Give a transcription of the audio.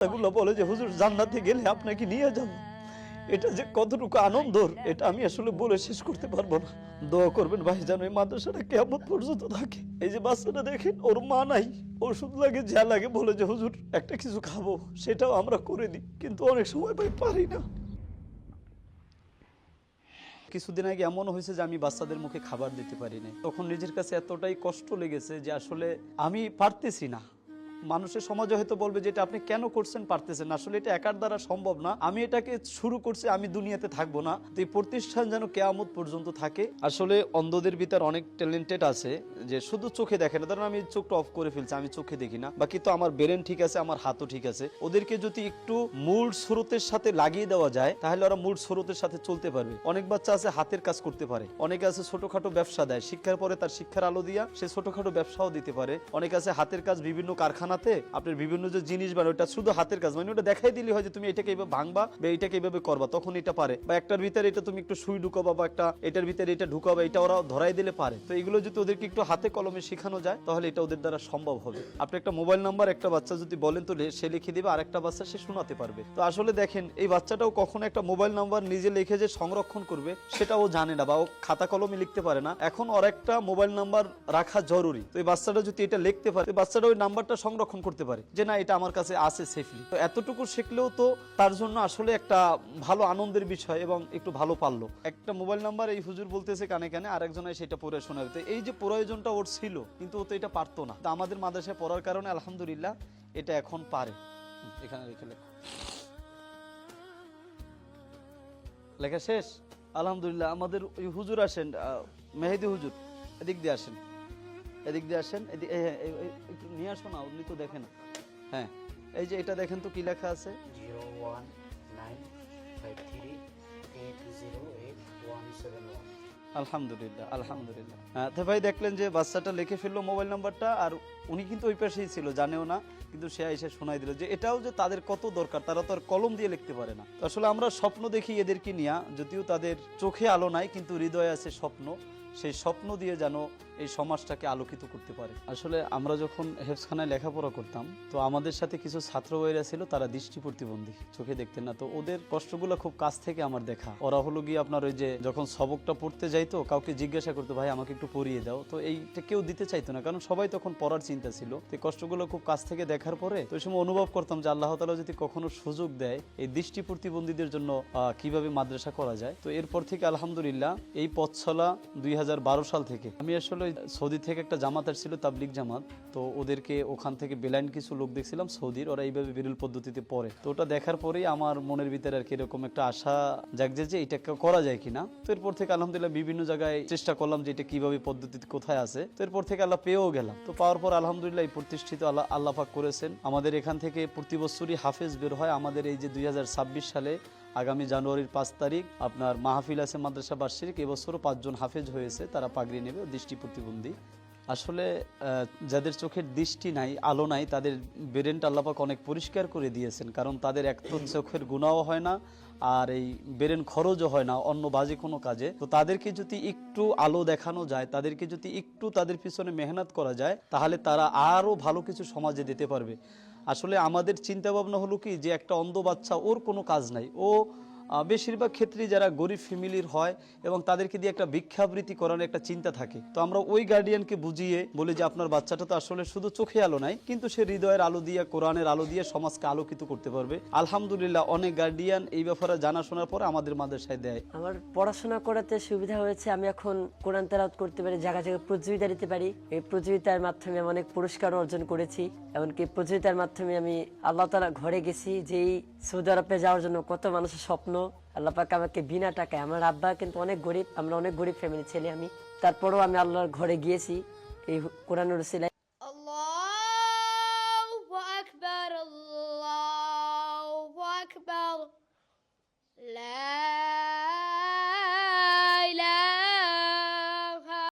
এগুলো বলে যে হুজুর জান্নাতে গেলে আপনাকে নিয়ে যাব, এটা যে কতটুকু আনন্দর এটা আমি আসলে বলে শেষ করতে পারবো না। দোয়া করবেন ভাই যেন এই মাদ্রাসাটা কিয়ামত পর্যন্ত থাকে। এই যে বাচ্চাটা দেখেন, ওর মা নাই, ওষুধ লাগে যা লাগে বলে যে হুজুর একটা কিছু খাবো, সেটাও আমরা করে দিই, কিন্তু অনেক সময় ভাই পারি না। কিছুদিন আগে এমন হয়েছে যে আমি বাচ্চাদের মুখে খাবার দিতে পারি না, তখন নিজের কাছে এতটাই কষ্ট লেগেছে যে আসলে আমি পারতেছি না। মানুষের সমাজে হয়তো বলবে যে এটা আপনি কেন করছেন, পারতেছেন না, আসলে এটা একার দ্বারা সম্ভব না। আমি এটাকে শুরু করছি, আমি দুনিয়াতে থাকবো না, তো এই প্রতিষ্ঠান যেন কিয়ামত পর্যন্ত থাকে। আসলে অন্ধদের ভিতর অনেক ট্যালেন্টেড আছে যে শুধু চোখে দেখে না, ধরেন আমি চোখটা অফ করে ফেলছি, আমি চোখে দেখি না, বাকি তো আমার ব্রেন ঠিক আছে, আমার হাতও ঠিক আছে। ওদেরকে যদি একটু মূল স্রোতের সাথে লাগিয়ে দেওয়া যায় তাহলে ওরা মূল স্রোতের সাথে চলতে পারবে। অনেক বাচ্চা আছে হাতের কাজ করতে পারে, অনেকে আছে ছোটখাটো ব্যবসা দেয়, শিক্ষার পরে তার শিক্ষার আলো দিয়া সে ছোটখাটো ব্যবসাও দিতে পারে। অনেক আছে হাতের কাজ, বিভিন্ন কারখানাতে আপনার বিভিন্ন যে জিনিস বানায় ওটা শুধু হাতের কাজ, মানে ওটা দেখাই দিলে হয় যে তুমি এটাকে এইভাবে ভাঙবা বা এটাকে এইভাবে করবা, তখন এটা পারে। বা একটার ভিতরে এটা তুমি একটু সুই ঢুকাবা বা একটা এটার ভিতরে এটা ঢুকাবা, এটা ওরা ধরাই দিলে পারে। তো এগুলো যদি ওদেরকে একটু হাতে কলমে শেখানো যায় তাহলে এটা ওদের দ্বারা সম্ভব হবে। আপনি একটা মোবাইল নাম্বার একটা বাচ্চা যদি বলেন তো সে লিখে দিবে, আর একটা বাচ্চা সে শোনাতে পারবে। তো আসলে দেখেন এই বাচ্চাটাও কখনো একটা মোবাইল নাম্বার নিজে লিখে যে সংরক্ষণ করবে সেটাও জানে না, বা ও খাতা কলমে লিখতে পারে না। এখন ওর একটা মোবাইল নাম্বার রাখা জরুরি। তো এই বাচ্চাটা যদি এটা লিখতে পারে, বাচ্চাটা ওই নাম্বারটা সংরক্ষণ করতে পারে যে না এটা আমার কাছে আছে সেফলি। তো এতটুকু শিখলেও তো তার জন্য আসলে একটা ভালো আনন্দের বিষয় এবং একটু ভালো পারলো। একটা মোবাইল নাম্বার এই হুজুর বলতেছে কানে কানে, আরেকজনে সেটা পড়ে শোনাবে। তো এই যে প্রয়োজনটা ওর ছিল, কিন্তু ও তো এটা পারতো না। তো আমাদের মাদ্রাসায় পড়ার কারণে আলহামদুলিল্লাহ এটা এখন পারে। এখানে রেখে লেখো, লেখা শেষ আলহামদুলিল্লাহ। আমাদের ওই হুজুর আসেন, মেহেদি হুজুর, এদিক দিয়ে আসেন, এদিক দিয়ে আসেন, একটু নিয়ে আসো না, উনি তো দেখেন। হ্যাঁ, এই যে এটা দেখেন তো কি লেখা আছে, 01953808171। আলহামদুলিল্লাহ আলহামদুলিল্লাহ। তো ভাই দেখলেন যে বাচ্চাটা লিখে ফেললো মোবাইল নাম্বারটা, আর উনি কিন্তু ওই পাশেই ছিল, জানেও না, কিন্তু সে এসে শোনাই দিল যে এটাও যে তাদের কত দরকার, তারা তো আর কলম দিয়ে লিখতে পারে না। তো আসলে আমরা স্বপ্ন দেখি এদেরকে নিয়ে, যদিও তাদের চোখে আলো নাই কিন্তু হৃদয়ে আছে স্বপ্ন, সেই স্বপ্ন দিয়ে যেন এই সমাজটাকে আলোকিত করতে পারে। আসলে আমরা যখন হেফজখানায় লেখাপড়া করতাম, তো আমাদের সাথে কিছু ছাত্র ভাইরা ছিল, তারা দৃষ্টি প্রতিবন্ধী, চোখে দেখতেন না। তো ওদের কষ্টগুলো খুব কাছ থেকে আমার দেখা। ওরা হলো গিয়ে আপনার ওই যে যখন সবকটা পড়তে যাইতো, কাউকে জিজ্ঞাসা করতো ভাই আমাকে একটু পড়িয়ে দাও, তো এইটা কেউ দিতে চাইতো না, কারণ সবাই তখন পড়ার চিন্তা ছিল। তো কষ্টগুলো খুব কাছ থেকে দেখার পরে তো ওই সময় অনুভব করতাম যে আল্লাহ তাআলা যদি কখনো সুযোগ দেয় এই দৃষ্টি প্রতিবন্ধীদের জন্য কিভাবে মাদ্রাসা করা যায়। তো এরপর থেকে আলহামদুলিল্লাহ এই পথ চলা 2012 সাল থেকে। আমি আসলে সৌদি থেকে একটা জামাত আসছিল, তাবলিগ জামাত, তো ওদেরকে ওখান থেকে বেলাইন কিছু লোক দেখছিলাম সৌদির, ওরা এইভাবে বিরল পদ্ধতিতে পড়ে। তো ওটা দেখার পরেই আমার মনের ভিতরে আর কি এরকম একটা আশা জাগছে যে এটা করা যায় কিনা। তো এরপর থেকে আলহামদুলিল্লাহ বিভিন্ন জায়গায় চেষ্টা করলাম যে এটা কিভাবে পদ্ধতিতে কোথায় আছে। তো এরপর থেকে আল্লাহ পেয়েও গেলাম। তো পাওয়ার পর আলহামদুলিল্লাহ এই প্রতিষ্ঠিত আল্লাহ পাক করেছেন। আমাদের এখান থেকে প্রতি বছরই হাফেজ বের হয়। আমাদের এই যে 2026 সালে আগামী জানুয়ারির 5 তারিখ আপনার মাহফিল আছে মাদ্রাসা বার্ষিক, এবছরও 5 জন হাফেজ হয়েছে, তারা পাগড়ি নেবে, দৃষ্টি প্রতিবন্ধী। আসলে যাদের চোখের দৃষ্টি নাই, আলো নাই, তাদের ব্রেনটা আল্লাহ পাক অনেক পরিষ্কার করে দিয়েছেন, কারণ তাদের এক তো চোখের গুণাও হয় না, আর এই ব্রেন খরচও হয় না অন্য বাজে কোনো কাজে। তো তাদেরকে যদি একটু আলো দেখানো যায়, তাদেরকে যদি একটু তাদের পিছনে মেহনত করা যায়, তাহলে তারা আরও ভালো কিছু সমাজে দিতে পারবে। আসলে আমাদের চিন্তা ভাবনা হলো কি যে একটা অন্ধ বাচ্চা, ওর কোনো কাজ নাই, ও বেশিরভাগ ক্ষেত্রেই যারা গরিব ফ্যামিলির হয় এবং তাদেরকে দিয়ে একটা ভিক্ষাবৃত্তি করানোর একটা চিন্তা থাকে। তো আমরা ওই গার্ডিয়ানকে বুঝিয়ে বলি যে আপনার বাচ্চাটা তো আসলে শুধু চোখে আলো নাই, কিন্তু সে হৃদয়ের আলো দিয়ে, কোরআনের আলো দিয়ে সমাজকে আলোকিত করতে পারবে। আলহামদুলিল্লাহ অনেক গার্ডিয়ান এই ব্যাপারে জানা শোনার পরে আমাদের মাদ্রাসায় দেয়। আমার পড়াশোনা করাতে সুবিধা হয়েছে, আমি এখন কোরআন তেলাওয়াত করতে পারি, জায়গা জায়গায় প্রতিযোগিতা দিতে পারি। এই প্রতিযোগিতার মাধ্যমে আমি অনেক পুরস্কার অর্জন করেছি। এমনকি প্রতিযোগিতার মাধ্যমে আমি আল্লাহ তাআলা ঘরে গেছি, যেই সৌদি আরবে যাওয়ার জন্য কত মানুষের স্বপ্ন, আল্লাহ পাক আমাকে বিনা টাকায়, আমার আব্বা কিন্তু অনেক গরিব, আমরা অনেক গরিব ফ্যামিলি ছেলে আমি, তারপরেও আমি আল্লাহর ঘরে গিয়েছি এই কোরআনের উসিলায়।